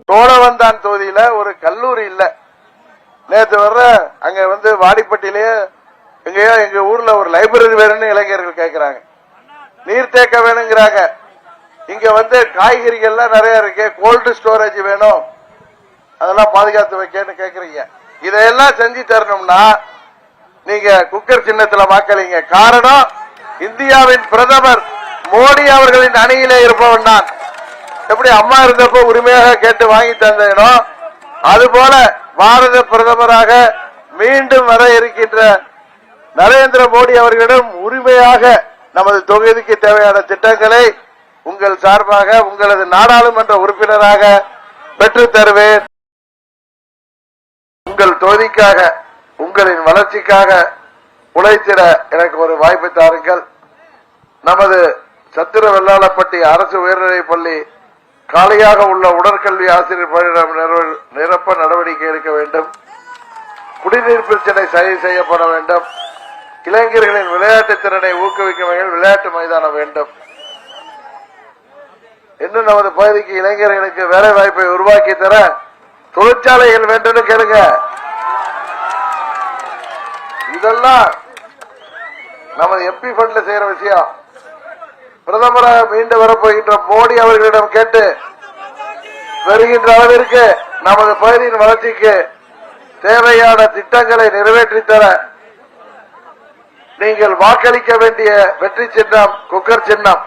சோழவந்தான் தொகுதியில ஒரு கல்லூரி இல்ல. நேற்று வர்ற அங்க வாடிப்பட்டியிலேயே எங்கேயோ எங்க ஊர்ல ஒரு லைப்ரரி வேணும்னு இளைஞர்கள் கேட்கிறாங்க. நீர்த்தேக்க வேணுங்கிறாங்க. இங்க காய்கறிகள்லாம் நிறைய இருக்கு, கோல்டு ஸ்டோரேஜ் வேணும், அதெல்லாம் பாதுகாத்து வைக்கன்னு கேக்குறீங்க. இதையெல்லாம் செஞ்சு தரணும்னா நீங்க குக்கர் சின்னத்துல வாக்களிங்க. காரணம், இந்தியாவின் பிரதமர் மோடி அவர்களின் அணியிலே இருப்பவன் நான். எப்படி அம்மா இருந்தப்போ உரிமையாக கேட்டு வாங்கி தந்தேனோ அதுபோல பாரத பிரதமராக மீண்டும் வர இருக்கின்ற நரேந்திர மோடி அவர்களிடம் உரிமையாக நமது தொகுதிக்கு தேவையான திட்டங்களை உங்கள் சார்பாக உங்களது நாடாளுமன்ற உறுப்பினராக பெற்றுத் தருவேன். உங்கள் தொகுதிக்காக உங்களின் வளர்ச்சிக்காக உழைத்திட எனக்கு ஒரு வாய்ப்பு தாருங்கள். நமது சத்திர வெள்ளாளப்பட்டி அரசு உயர்நிலைப் பள்ளி காலியாக உள்ள உடற்கல்வி ஆசிரியர் பணியிடம் நிரப்ப நடவடிக்கை எடுக்க வேண்டும். குடிநீர் பிரச்சனை சரி செய்யப்பட வேண்டும். இளைஞர்களின் விளையாட்டு திறனை ஊக்குவிக்கும் வகையில் விளையாட்டு மைதானம் வேண்டும். இன்னும் நமது பகுதிக்கு இளைஞர்களுக்கு வேலை வாய்ப்பை உருவாக்கி தர தொழிற்சாலைகள் வேண்டும் கேளுங்க. இதெல்லாம் நமது எம்பி ஃபண்ட்ல செய்யற விஷயம். பிரதமராக மீண்டு வரப்போகின்ற மோடி அவர்களிடம் கேட்டு வருகின்ற அளவிற்கு நமது பகுதியின் வளர்ச்சிக்கு தேவையான திட்டங்களை நிறைவேற்றி தர நீங்கள் வாக்களிக்க வேண்டிய வெற்றி சின்னம் குக்கர் சின்னம்.